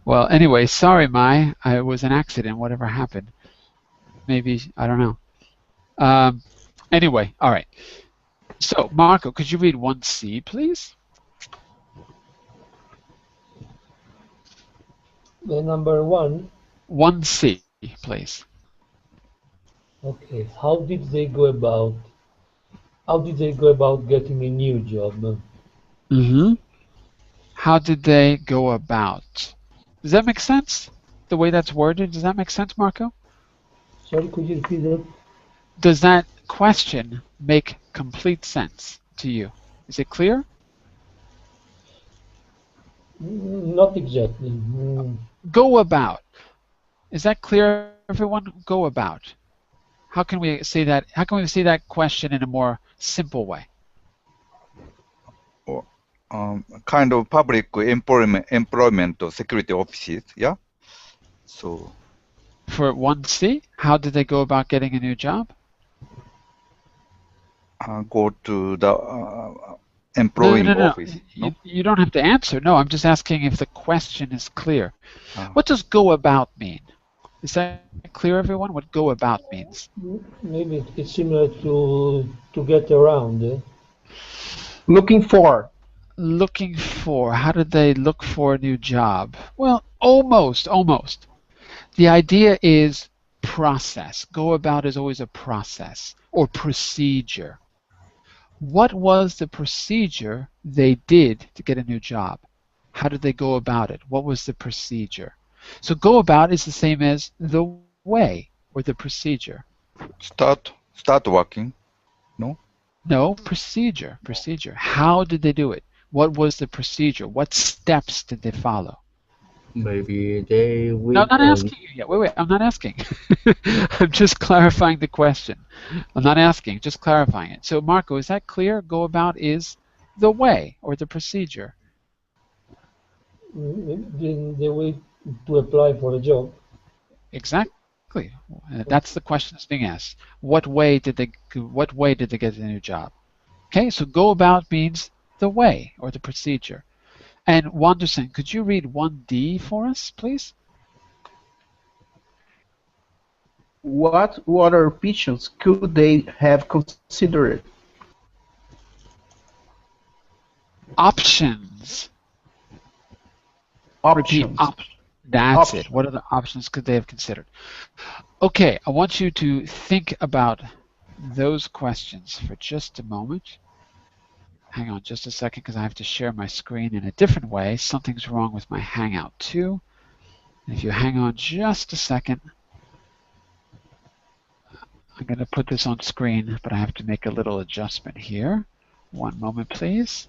Well, anyway, sorry, Mai. It was an accident, whatever happened. Maybe, I don't know. Anyway, all right. So, Marco, could you read 1C, please? The number 1? 1C, please. Okay. How did they go about getting a new job? How did they go about? Does that make sense? The way that's worded, does that make sense, Marco? Sorry, could you repeat that? Does that question make complete sense to you? Is it clear? Not exactly. Go about. Is that clear, everyone? Go about. How can we say that? How can we say that question in a more simple way? Kind of public employment or security offices, yeah? So for 1C, how did they go about getting a new job? Go to the employing office. No? You don't have to answer. No, I'm just asking if the question is clear. What does go about mean? Is that clear, everyone? What go about means? Maybe it's similar to get around. Looking for. Looking for. How did they look for a new job? Well, almost. The idea is process. Go about is always a process or procedure. What was the procedure they did to get a new job? How did they go about it? What was the procedure? So go about is the same as the way or the procedure. Start working, no? No, procedure. How did they do it? What was the procedure? What steps did they follow? Maybe they will. No, I'm not asking you yet. Wait, I'm not asking. I'm just clarifying the question. I'm not asking, just clarifying it. So, Marco, is that clear? Go about is the way or the procedure. The way to apply for a job. Exactly. That's the question that's being asked. What way did they get a new job? Okay, so go about means the way or the procedure. And Wanderson, could you read 1D for us, please? What other options could they have considered? Options. Options. That's it. What other options could they have considered? Okay, I want you to think about those questions for just a moment. Hang on just a second because I have to share my screen in a different way. Something's wrong with my Hangout too. And if you hang on just a second, I'm going to put this on screen, but I have to make a little adjustment here. One moment, please.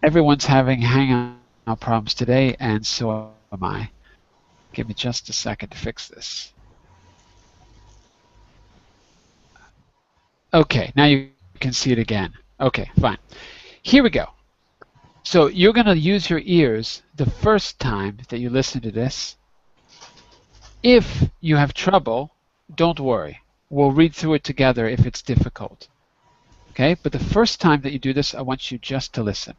Everyone's having Hangout problems today, and so am I. Give me just a second to fix this. Okay, now you can see it again. Okay, fine. Here we go. So you're going to use your ears the first time that you listen to this. If you have trouble, don't worry. We'll read through it together if it's difficult. Okay, but the first time that you do this, I want you just to listen.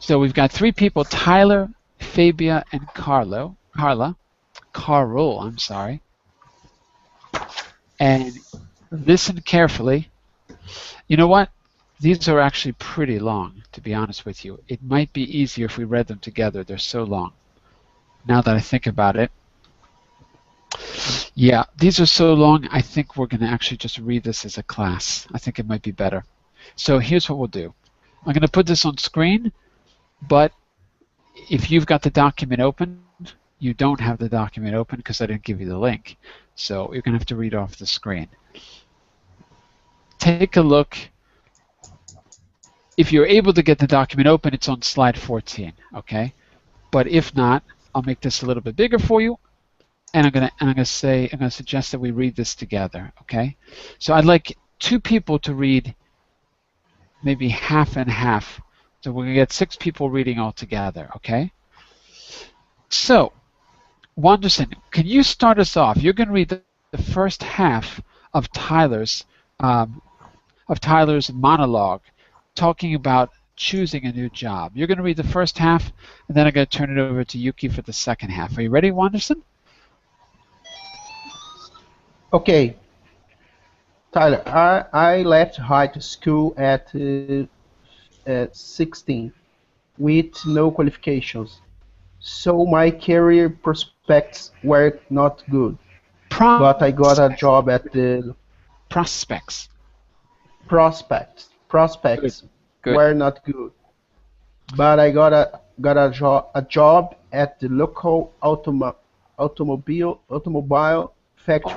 So we've got 3 people, Tyler, Fabia, and Carlo. Carol, I'm sorry. And listen carefully. You know what? These are actually pretty long, to be honest with you. It might be easier if we read them together. They're so long. Now that I think about it. Yeah, these are so long, I think we're going to actually just read this as a class. I think it might be better. So here's what we'll do. I'm going to put this on screen, but if you've got the document open, you don't have the document open because I didn't give you the link. So you're going to have to read off the screen. Take a look. If you're able to get the document open, it's on slide 14, okay? But if not, I'll make this a little bit bigger for you, and I'm gonna suggest that we read this together, okay? So I'd like 2 people to read maybe half and half. So we're gonna get 6 people reading all together, okay? So, Wanderson, can you start us off? You're gonna read the first half of Tyler's monologue, talking about choosing a new job. You're going to read the first half, and then I'm going to turn it over to Yuki for the second half. Are you ready, Wanderson? Okay. Tyler, I left high school at 16 with no qualifications, so my career prospects were not good. But I got a job at the prospects. Prospects Good. were not good. But I got a job at the local automobile factory.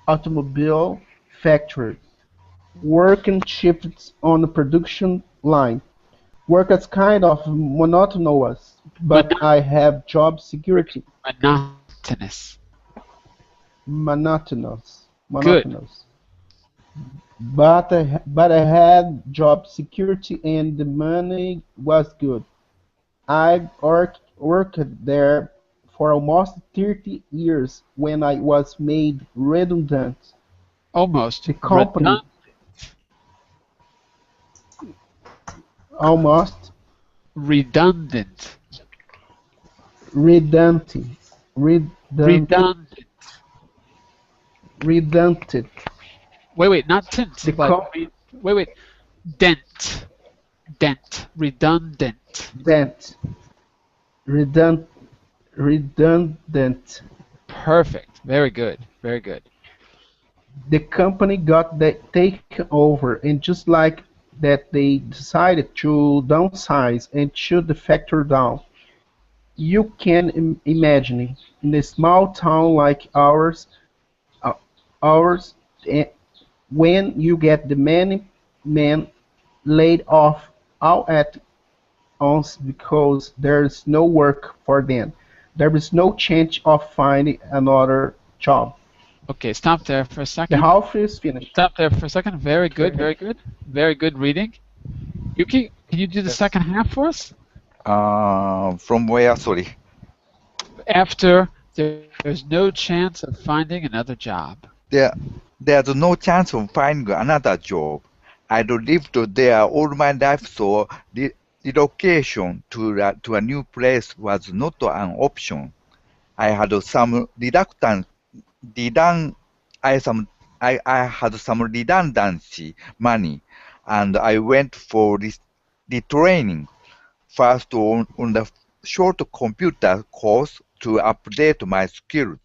Automobile factory. Working shifts on the production line. Work is kind of monotonous, but I have job security. Monotonous. Good. But I had job security and the money was good. I worked there for almost 30 years when I was made redundant. Almost. The company. Almost. Redundant. Redundant. Wait, not tint. Wait. Dent. Redundant. Redundant. Perfect. Very good. The company got taken over, and just like that, they decided to downsize and shut the factory down. You can imagine, in a small town like ours, when you get the many men laid off all at once because there is no work for them. There is no chance of finding another job. Okay, stop there for a second. The half is finished. Stop there for a second. Very good. Very good reading. Yuki, can you do the second half for us? From where, sorry? After there's no chance of finding another job. There's no chance of finding another job. I'd lived there all my life, so relocation to a new place was not an option. I had some redundancy money, and I went for the training first on the short computer course to update my skills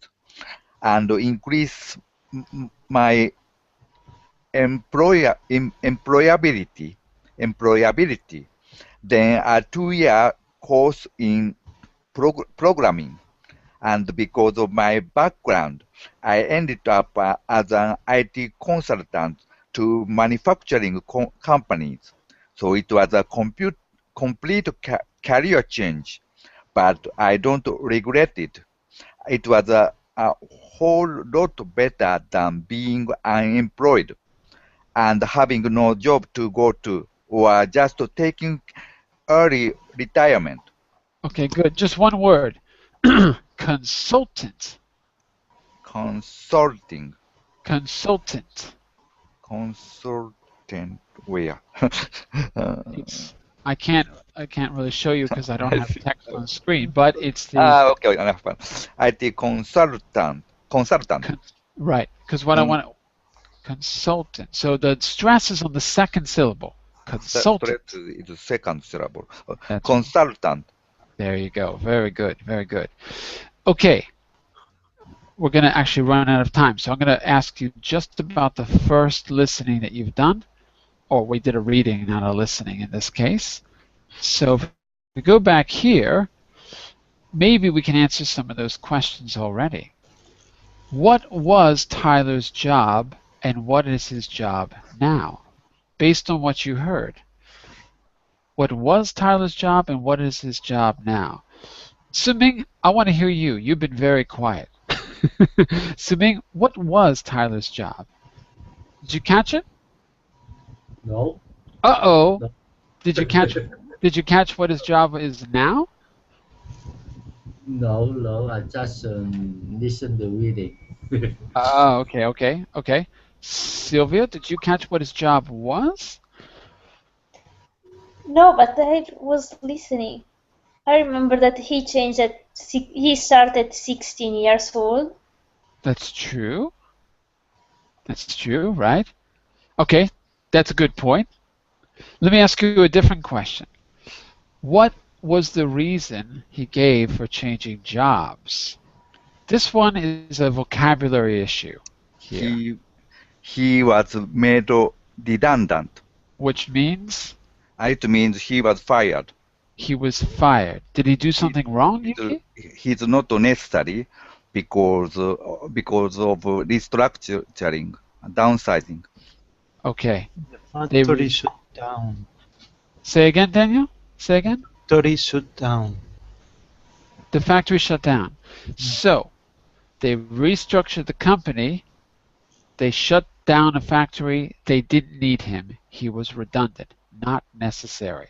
and increase my employability. Then a 2-year course in programming. And because of my background, I ended up as an IT consultant to manufacturing companies. So it was a complete career change, but I don't regret it. It was a whole lot better than being unemployed and having no job to go to, or just taking early retirement. Okay, good. Just one word. Consultant. Consulting. Consultant. Consultant. consultant where? It's I can't really show you because I don't have text on the screen, but it's the Okay, enough fun. IT consultant. Consultant. right, because what I Mm. want consultant. So the stress is on the second syllable. Consultant. Straight is the second syllable. That's Consultant. There you go. Very good. Very good. Okay. We're going to actually run out of time. So I'm going to ask you just about the first listening that you've done. Or we did a reading, not a listening in this case. So if we go back here, maybe we can answer some of those questions already. What was Tyler's job and what is his job now? Based on what you heard. What was Tyler's job and what is his job now? Suming, I want to hear you. You've been very quiet. Suming, what was Tyler's job? Did you catch it? No. Uh-oh. No. Did you catch what his job is now? No, I just listen the reading. Oh, okay. Sylvia, did you catch what his job was? No, but I was listening. I remember that he changed at he started 16 years old. That's true. That's true, right? Okay, that's a good point. Let me ask you a different question. What was the reason he gave for changing jobs? This one is a vocabulary issue here. He was made redundant. Which means? It means he was fired. He was fired. Did he do something wrong, Yuki? He's not necessary because of restructuring, downsizing. Okay. The factory shut down. Say again, Daniel? Say again? Factory shut down. The factory shut down. So, they restructured the company. They shut down a factory. They didn't need him. He was redundant, not necessary.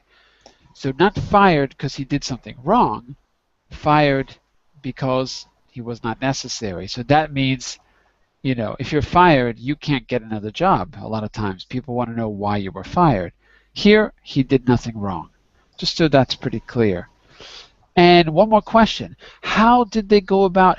So not fired because he did something wrong, fired because he was not necessary. So that means, you know, if you're fired, you can't get another job. A lot of times people want to know why you were fired. Here, he did nothing wrong. Just so that's pretty clear. And one more question. How did he go about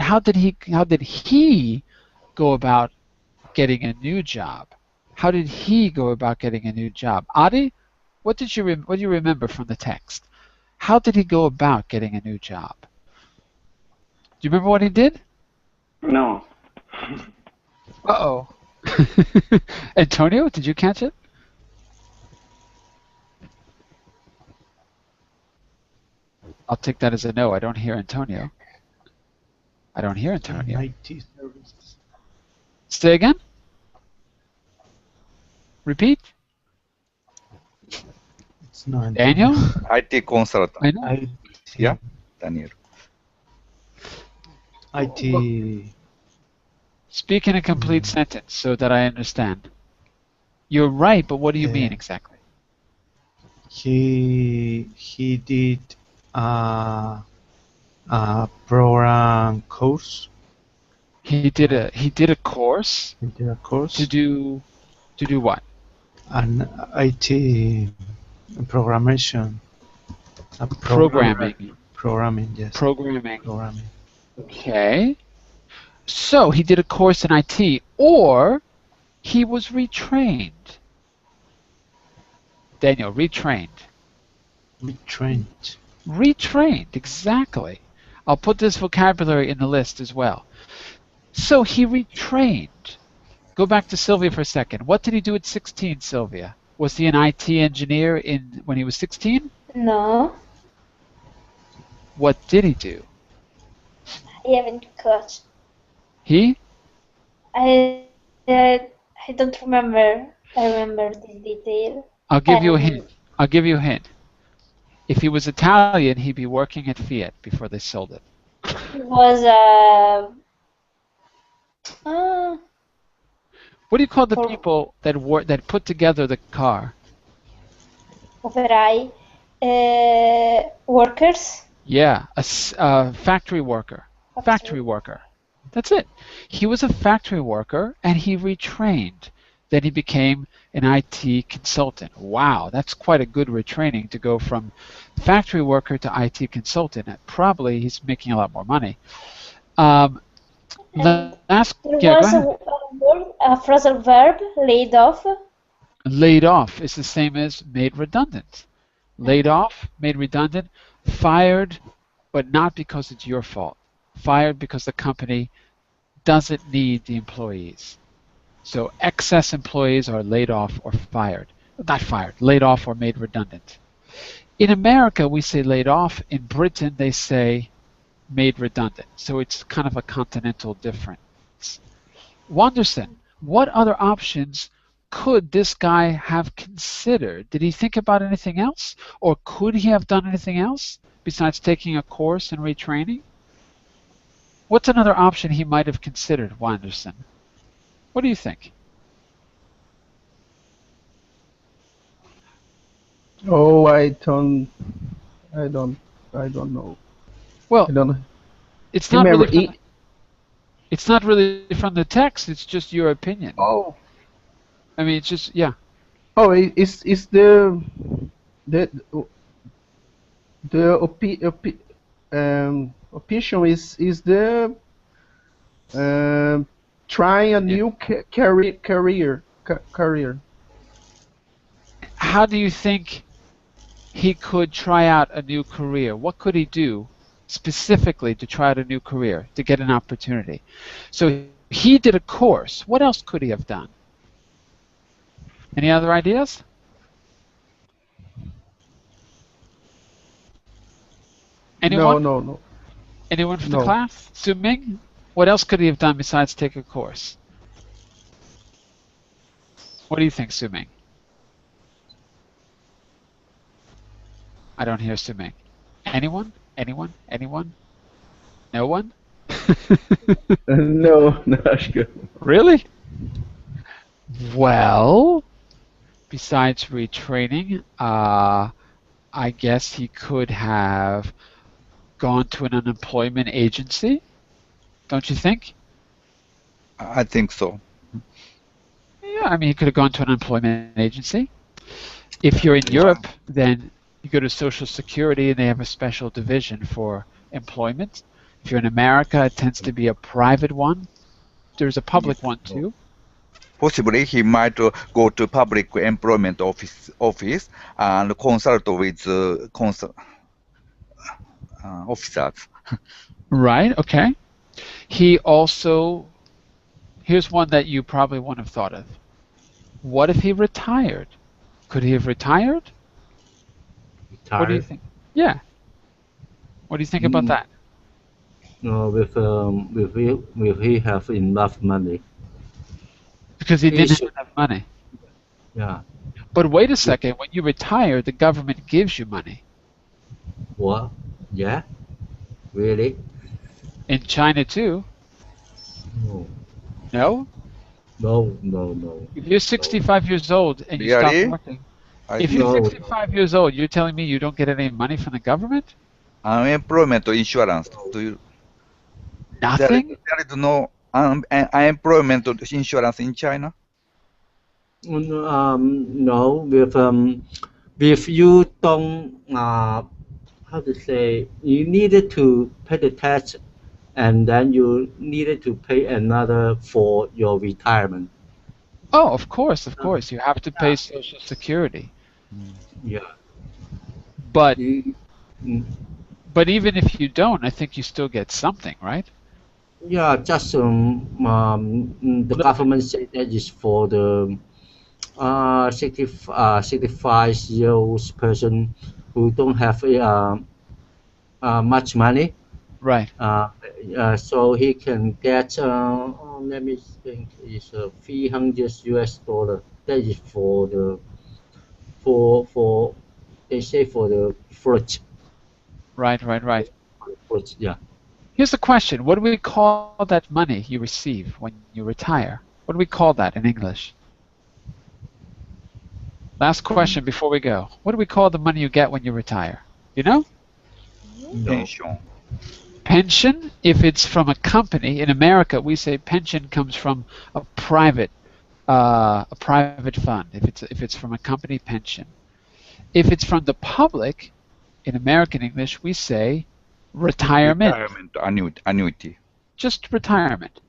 getting a new job? How did he go about getting a new job? Adi, what do you remember from the text? How did he go about getting a new job? Do you remember what he did? No. Uh-oh. Antonio, did you catch it? I'll take that as a no. I don't hear Antonio. IT service. Say again? Repeat? It's not Daniel? IT consultant. I know. Yeah, Daniel. IT. Speak in a complete sentence so that I understand. You're right, but what do you mean exactly? He did a program course. He did a course. He did a course to do what? An IT programming. Programming, yes. Programming. Programming. Okay. So he did a course in IT, or he was retrained. Daniel, retrained. Retrained, exactly. I'll put this vocabulary in the list as well. So he retrained. Go back to Sylvia for a second. What did he do at 16, Sylvia? Was he an IT engineer when he was 16? No, What did he do? I haven't caught. He? I don't remember. I remember this detail. I'll give you a hint. If he was Italian, he'd be working at Fiat before they sold it. It was What do you call the people that put together the car? operai, workers. Yeah, a factory worker. Factory worker. That's it. He was a factory worker and he retrained. Then he became an IT consultant. Wow, that's quite a good retraining to go from factory worker to IT consultant. And probably he's making a lot more money. And Yeah, there go ahead. was a word, a phrasal verb, laid off. Laid off is the same as made redundant. Laid off, made redundant, fired, but not because it's your fault. Fired because the company doesn't need the employees. So excess employees are laid off or fired. Not fired, laid off or made redundant. In America, we say laid off. In Britain, they say made redundant. So it's kind of a continental difference. Wanderson, what other options could this guy have considered? Did he think about anything else? Or could he have done anything else besides taking a course and retraining? What's another option he might have considered, Wanderson? What do you think? Oh, I don't, I don't know. Well, I don't know. it's not Remember, really from it's not really from the text. It's just your opinion. oh, I mean, it's just yeah. oh, it's the the option is the trying a new career. How do you think he could try out a new career? What could he do specifically to try out a new career, to get an opportunity? So he did a course. What else could he have done? Any other ideas? Anyone? No. Anyone from the No. class? Su Ming? What else could he have done besides take a course? What do you think, Su Ming? I don't hear Su Ming. Anyone? Anyone? Anyone? No one? No, acho que Really? Well, besides retraining, I guess he could have gone to an unemployment agency, don't you think? I think so. Yeah, I mean, he could have gone to an unemployment agency. If you're in Europe, then you go to Social Security and they have a special division for employment. If you're in America, it tends to be a private one. There's a public one too. Possibly he might go to public employment office and consult with officers. Right, okay. He also, here's one that you probably wouldn't have thought of. What if he retired? Could he have retired? What do you think? Yeah. What do you think about that? No, will he have enough money? Because he didn't have enough money. Yeah. But wait a second, when you retire, the government gives you money. What? Yeah? Really? In China too. No. No? No. If you're 65 years old and you stop working, if you're 65 years old, you're telling me you don't get any money from the government? Unemployment insurance. Do you? Nothing? There is no unemployment insurance in China. No. If you don't, how to say, you needed to pay the tax, and then you needed to pay another for your retirement. Oh, of course. You have to pay Social Security. Yeah. But even if you don't, I think you still get something, right? Yeah, just the government said that is for the 65-year-old person who don't have much money. Right. So he can get let me think, is $300. That is for the they say for the fruit. Right. Fruit, yeah. Here's the question. What do we call that money you receive when you retire? What do we call that in English? Last question before we go. What do we call the money you get when you retire? You know? Pension. Pension, if it's from a company. In America, we say pension comes from a private a private fund. If it's from a company pension. If it's from the public, in American English, we say retirement. Retirement annuity. Just retirement.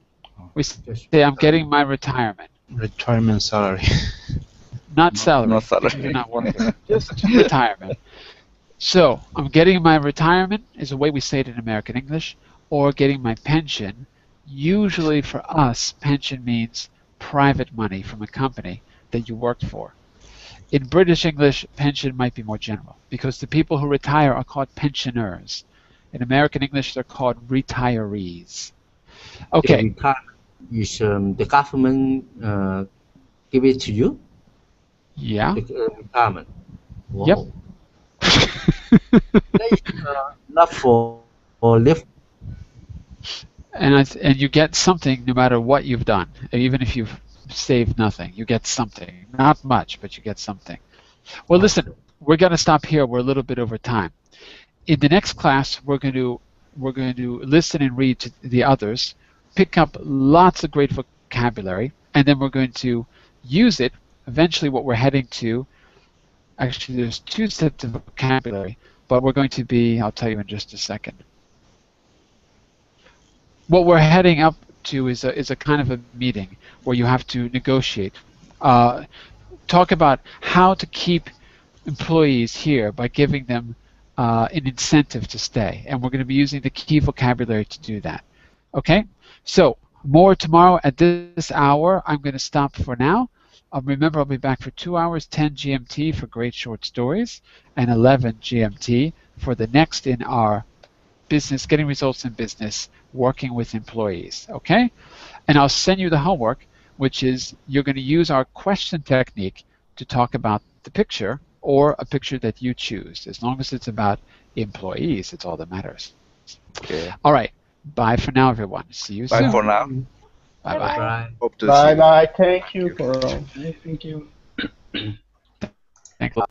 We say, Just I'm getting my retirement. Retirement salary. Not salary. No salary. Because you're not working. Just retirement. So, I'm getting my retirement is the way we say it in American English, or getting my pension. Usually for us, pension means private money from a company that you worked for. In British English, pension might be more general because the people who retire are called pensioners. In American English, they're called retirees. the Okay, retirement is the government give it to you. yeah, The retirement. yep. Wow. That is not for live. And you get something no matter what you've done, even if you've saved nothing. You get something, not much, but you get something. Well, listen, Okay. we're going to stop here. We're a little bit over time. In the next class, we're going to listen and read to the others, pick up lots of great vocabulary, and then we're going to use it. Eventually, what we're heading to, actually, there's two sets of vocabulary, but we're going to be, I'll tell you in just a second. What we're heading up to is a kind of a meeting where you have to negotiate, talk about how to keep employees here by giving them an incentive to stay. And we're going to be using the key vocabulary to do that. Okay? So, more tomorrow at this hour. I'm going to stop for now. Remember, I'll be back for 2 hours, 10 GMT for great short stories, and 11 GMT for the next in our business, getting results in business, working with employees. Okay? And I'll send you the homework, which is you're going to use our question technique to talk about the picture or a picture that you choose. As long as it's about employees, it's all that matters. Okay. All right. Bye for now, everyone. See you Bye soon. for now. Bye-bye. Bye. Hope to see Bye you. bye. Thank you for. Thank you. Thanks a lot.